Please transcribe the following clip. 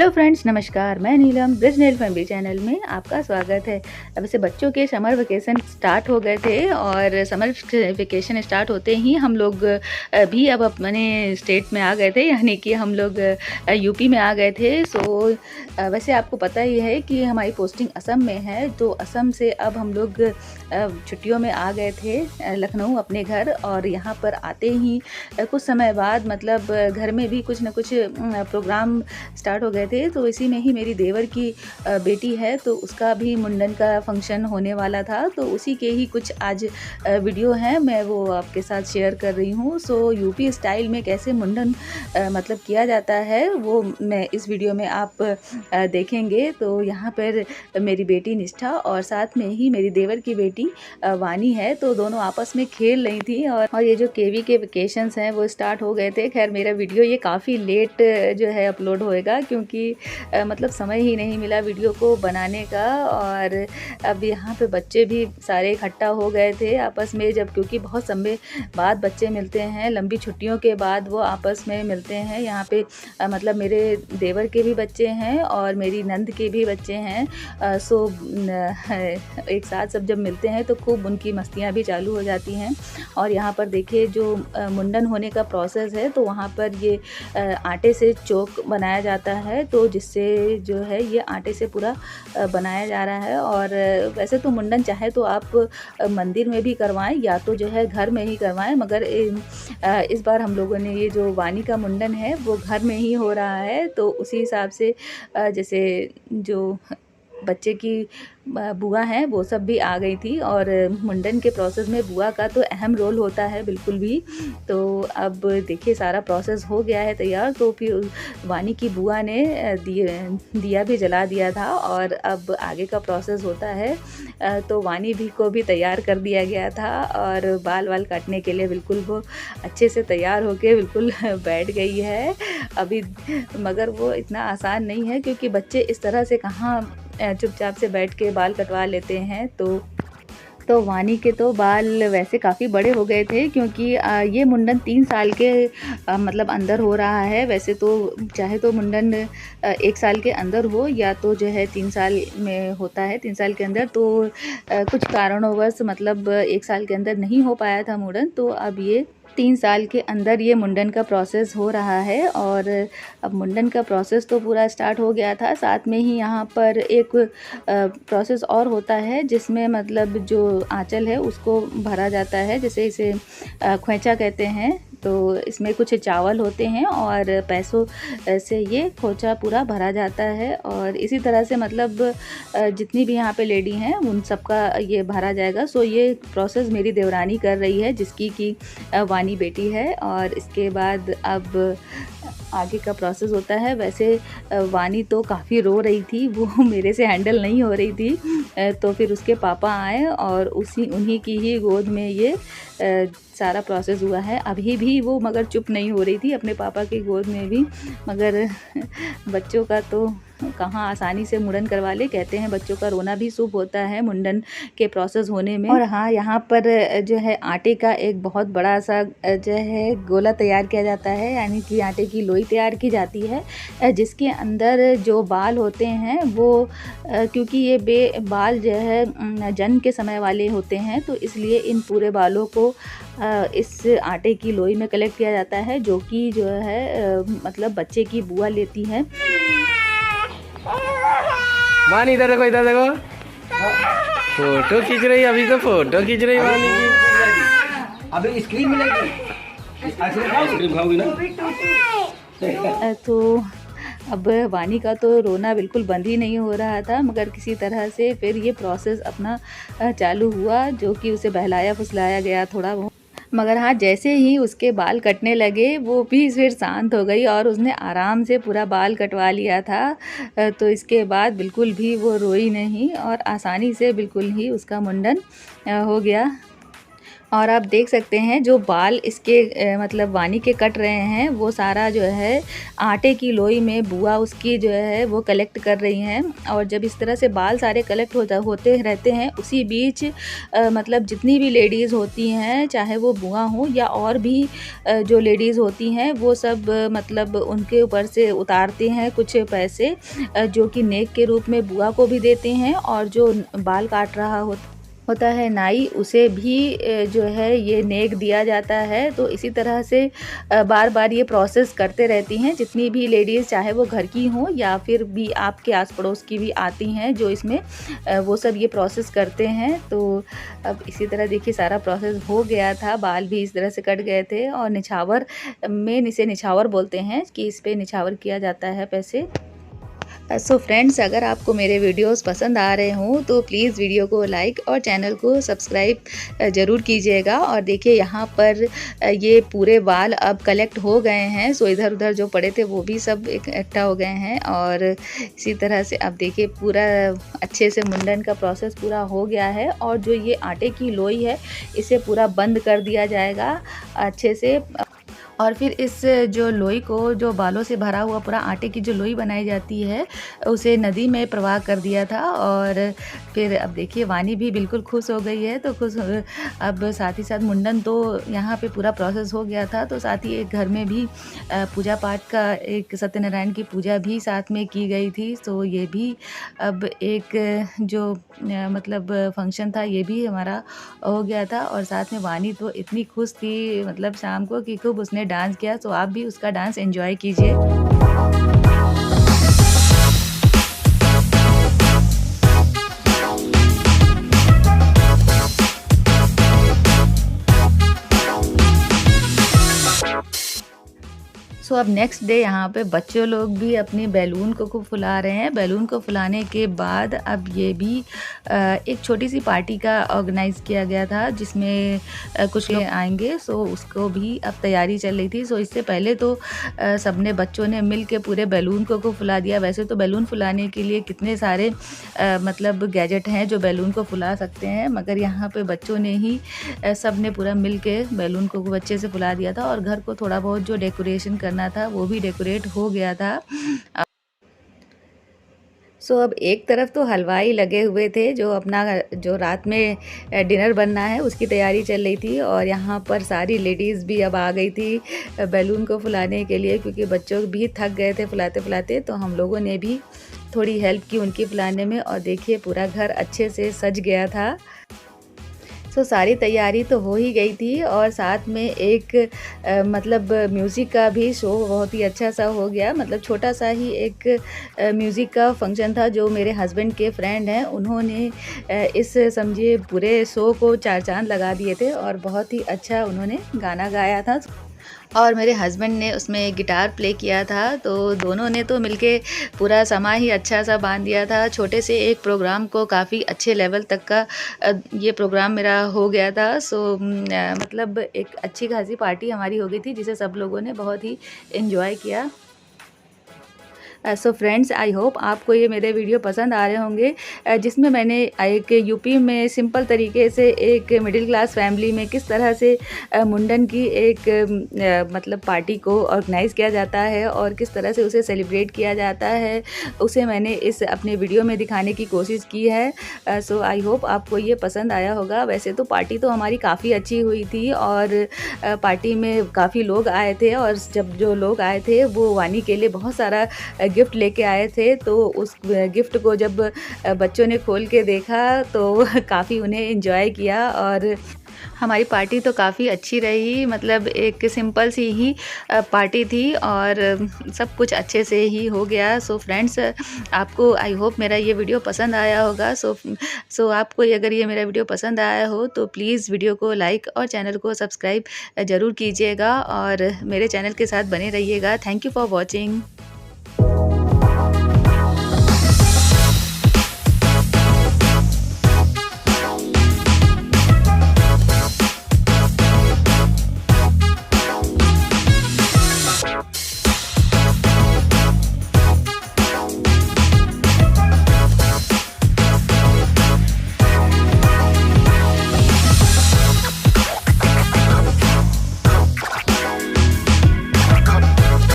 Hello friends, नमस्कार। मैं नीलम bridge nail family channel में आपका स्वागत है। अब से बच्चों के समर वेकेशन स्टार्ट हो गए थे और समर वेकेशन स्टार्ट होते ही हम लोग भी अब अपने स्टेट में आ गए थे, यानी कि हम लोग यूपी में आ गए थे। सो वैसे आपको पता ही है कि हमारी पोस्टिंग असम में है, तो असम से अब हम लोग छुट्टियों में आ गए थे लखनऊ अपने घर। और यहाँ पर आते ही कुछ समय बाद मतलब घर में भी कुछ ना कुछ प्रोग्राम स्टार्ट हो गए थे। तो इसी में ही मेरी देवर की बेटी है, तो उसका भी मुंडन का फंक्शन होने वाला था। तो उसी के ही कुछ आज वीडियो हैं, मैं वो आपके साथ शेयर कर रही हूँ। सो यूपी स्टाइल में कैसे मुंडन मतलब किया जाता है वो मैं इस वीडियो में आप देखेंगे। तो यहाँ पर मेरी बेटी निष्ठा और साथ में ही मेरी देवर की बेटी वानी है, तो दोनों आपस में खेल रही थी। और ये जो केवी के वेकेशंस हैं वो स्टार्ट हो गए थे। खैर मेरा वीडियो ये काफ़ी लेट जो है अपलोड होएगा, क्योंकि मतलब समय ही नहीं मिला वीडियो को बनाने का। और अब यहाँ पे बच्चे भी सारे इकट्ठा हो गए थे आपस में, जब क्योंकि बहुत समय बाद बच्चे मिलते हैं, लंबी छुट्टियों के बाद वो आपस में मिलते हैं। यहाँ पे मतलब मेरे देवर के भी बच्चे हैं और मेरी नंद के भी बच्चे हैं। सो एक साथ सब जब मिलते हैं तो खूब उनकी मस्तियाँ भी चालू हो जाती हैं। और यहाँ पर देखिए जो मुंडन होने का प्रोसेस है, तो वहाँ पर ये आटे से चोक बनाया जाता है, तो जिससे जो है ये आटे से पूरा बनाया जा रहा है। और वैसे तो मुंडन चाहे तो आप मंदिर में भी करवाएं या तो जो है घर में ही करवाएं, मगर इस बार हम लोगों ने ये जो वानी का मुंडन है वो घर में ही हो रहा है। तो उसी हिसाब से जैसे जो बच्चे की बुआ हैं वो सब भी आ गई थी। और मुंडन के प्रोसेस में बुआ का तो अहम रोल होता है बिल्कुल भी। तो अब देखिए सारा प्रोसेस हो गया है तैयार। तो फिर वानी की बुआ ने दिया भी जला दिया था और अब आगे का प्रोसेस होता है। तो वानी भी को भी तैयार कर दिया गया था और बाल काटने के लिए बिल्कुल वो अच्छे से तैयार होके बिल्कुल बैठ गई है अभी। मगर वो इतना आसान नहीं है, क्योंकि बच्चे इस तरह से कहाँ चुपचाप से बैठ के बाल कटवा लेते हैं। तो वानी के तो बाल वैसे काफ़ी बड़े हो गए थे, क्योंकि ये मुंडन 3 साल के मतलब अंदर हो रहा है। वैसे तो चाहे तो मुंडन 1 साल के अंदर हो या तो जो है 3 साल में होता है, 3 साल के अंदर। तो कुछ कारणोंवश मतलब 1 साल के अंदर नहीं हो पाया था मुंडन, तो अब ये 3 साल के अंदर ये मुंडन का प्रोसेस हो रहा है। और अब मुंडन का प्रोसेस तो पूरा स्टार्ट हो गया था। साथ में ही यहाँ पर एक प्रोसेस और होता है, जिसमें मतलब जो आंचल है उसको भरा जाता है, जैसे इसे खोंचा कहते हैं। तो इसमें कुछ चावल होते हैं और पैसों से ये खोंचा पूरा भरा जाता है। और इसी तरह से मतलब जितनी भी यहाँ पे लेडी हैं उन सबका ये भरा जाएगा। सो ये प्रोसेस मेरी देवरानी कर रही है, जिसकी कि वानी बेटी है। और इसके बाद अब आगे का प्रोसेस होता है। वैसे वानी तो काफ़ी रो रही थी, वो मेरे से हैंडल नहीं हो रही थी। तो फिर उसके पापा आए और उन्हीं की ही गोद में ये सारा प्रोसेस हुआ है। अभी भी वो मगर चुप नहीं हो रही थी अपने पापा की गोद में भी। मगर बच्चों का तो कहाँ आसानी से मुंडन करवा ले, कहते हैं बच्चों का रोना भी शुभ होता है मुंडन के प्रोसेस होने में। और हाँ, यहाँ पर जो है आटे का एक बहुत बड़ा सा जो है गोला तैयार किया जाता है, यानी कि आटे की लोई तैयार की जाती है, जिसके अंदर जो बाल होते हैं वो क्योंकि ये बाल जो है जन्म के समय वाले होते हैं, तो इसलिए इन पूरे बालों को इस आटे की लोई में कलेक्ट किया जाता है, जो कि जो है मतलब बच्चे की बुआ लेती है। वानी इधर देखो, इधर देखो, फोटो खींच रही है। अभी तो फोटो खींच रही है वानी की। अभी स्क्रीन मिलेगी, आइसक्रीम खाओगी ना। तो अब वानी का तो रोना बिल्कुल बंद ही नहीं हो रहा था, मगर किसी तरह से फिर ये प्रोसेस अपना चालू हुआ, जो कि उसे बहलाया फुसलाया गया थोड़ा बहुत। मगर हाँ, जैसे ही उसके बाल कटने लगे वो भी फिर शांत हो गई और उसने आराम से पूरा बाल कटवा लिया था। तो इसके बाद बिल्कुल भी वो रोई नहीं और आसानी से बिल्कुल ही उसका मुंडन हो गया। और आप देख सकते हैं जो बाल इसके मतलब वानी के कट रहे हैं वो सारा जो है आटे की लोई में बुआ उसकी जो है वो कलेक्ट कर रही हैं। और जब इस तरह से बाल सारे कलेक्ट होते रहते हैं उसी बीच मतलब जितनी भी लेडीज़ होती हैं चाहे वो बुआ हों या और भी जो लेडीज़ होती हैं वो सब मतलब उनके ऊपर से उतारते हैं कुछ पैसे जो कि नेक के रूप में बुआ को भी देते हैं और जो बाल काट रहा होता है नाई उसे भी जो है ये नेक दिया जाता है। तो इसी तरह से बार बार ये प्रोसेस करते रहती हैं जितनी भी लेडीज़ चाहे वो घर की हों या फिर भी आपके आस पड़ोस की भी आती हैं जो इसमें वो सब ये प्रोसेस करते हैं। तो अब इसी तरह देखिए सारा प्रोसेस हो गया था, बाल भी इस तरह से कट गए थे और निछावर में इसे निछावर बोलते हैं कि इस पे निछावर किया जाता है पैसे। सो फ्रेंड्स, अगर आपको मेरे वीडियोस पसंद आ रहे हों तो प्लीज़ वीडियो को लाइक और चैनल को सब्सक्राइब ज़रूर कीजिएगा। और देखिए यहाँ पर ये पूरे बाल अब कलेक्ट हो गए हैं। सो इधर उधर जो पड़े थे वो भी सब इकट्ठा हो गए हैं और इसी तरह से अब देखिए पूरा अच्छे से मुंडन का प्रोसेस पूरा हो गया है। और जो ये आटे की लोई है इसे पूरा बंद कर दिया जाएगा अच्छे से। और फिर इस जो लोई को जो बालों से भरा हुआ पूरा आटे की जो लोई बनाई जाती है उसे नदी में प्रवाह कर दिया था। और फिर अब देखिए वानी भी बिल्कुल खुश हो गई है। तो अब साथ ही साथ मुंडन तो यहाँ पे पूरा प्रोसेस हो गया था, तो साथ ही एक घर में भी पूजा पाठ का एक सत्यनारायण की पूजा भी साथ में की गई थी। तो ये भी अब एक जो मतलब फंक्शन था ये भी हमारा हो गया था। और साथ में वानी तो इतनी खुश थी मतलब शाम को कि खूब उसने डांस किया। तो आप भी उसका डांस एंजॉय कीजिए। सो अब नेक्स्ट डे यहाँ पे बच्चों लोग भी अपने बैलून को खूब फुला रहे हैं। बैलून को फुलाने के बाद अब ये भी एक छोटी सी पार्टी का ऑर्गेनाइज़ किया गया था जिसमें कुछ लोग आएंगे। सो उसको भी अब तैयारी चल रही थी। सो इससे पहले तो सबने बच्चों ने मिल के पूरे बैलून को फुला दिया। वैसे तो बैलून फुलाने के लिए कितने सारे मतलब गैजेट हैं जो बैलून को फुला सकते हैं, मगर यहाँ पे बच्चों ने ही सब ने पूरा मिल के बैलून को अच्छे से फुला दिया था। और घर को थोड़ा बहुत जो डेकोरेशन करना था वो भी डेकोरेट हो गया था। सो अब एक तरफ तो हलवाई लगे हुए थे जो अपना जो रात में डिनर बनना है उसकी तैयारी चल रही थी। और यहाँ पर सारी लेडीज़ भी अब आ गई थी बैलून को फुलाने के लिए, क्योंकि बच्चों भी थक गए थे फुलाते फुलाते। तो हम लोगों ने भी थोड़ी हेल्प की उनकी फुलाने में। और देखिए पूरा घर अच्छे से सज गया था। सो सारी तैयारी तो हो ही गई थी और साथ में एक मतलब म्यूज़िक का भी शो बहुत ही अच्छा सा हो गया। मतलब छोटा सा ही एक म्यूज़िक का फंक्शन था जो मेरे हस्बैंड के फ्रेंड हैं उन्होंने इस समझिए पूरे शो को चार चांद लगा दिए थे। और बहुत ही अच्छा उन्होंने गाना गाया था और मेरे हस्बैंड ने उसमें गिटार प्ले किया था। तो दोनों ने तो मिलके पूरा समा ही अच्छा सा बांध दिया था। छोटे से एक प्रोग्राम को काफ़ी अच्छे लेवल तक का ये प्रोग्राम मेरा हो गया था। सो मतलब एक अच्छी खासी पार्टी हमारी हो गई थी जिसे सब लोगों ने बहुत ही एंजॉय किया। सो फ्रेंड्स, आई होप आपको ये मेरे वीडियो पसंद आ रहे होंगे जिसमें मैंने एक यूपी में सिंपल तरीके से एक मिडिल क्लास फैमिली में किस तरह से मुंडन की एक मतलब पार्टी को ऑर्गेनाइज़ किया जाता है और किस तरह से उसे सेलिब्रेट किया जाता है उसे मैंने इस अपने वीडियो में दिखाने की कोशिश की है। सो आई होप आपको ये पसंद आया होगा। वैसे तो पार्टी तो हमारी काफ़ी अच्छी हुई थी और पार्टी में काफ़ी लोग आए थे। और जब जो लोग आए थे वो वानी के लिए बहुत सारा गिफ्ट लेके आए थे। तो उस गिफ्ट को जब बच्चों ने खोल के देखा तो काफ़ी उन्हें एंजॉय किया। और हमारी पार्टी तो काफ़ी अच्छी रही। मतलब एक सिंपल सी ही पार्टी थी और सब कुछ अच्छे से ही हो गया। सो फ्रेंड्स, आपको आई होप मेरा ये वीडियो पसंद आया होगा। सो आपको अगर ये मेरा वीडियो पसंद आया हो तो प्लीज़ वीडियो को लाइक और चैनल को सब्सक्राइब ज़रूर कीजिएगा और मेरे चैनल के साथ बने रहिएगा। Thank you for watching.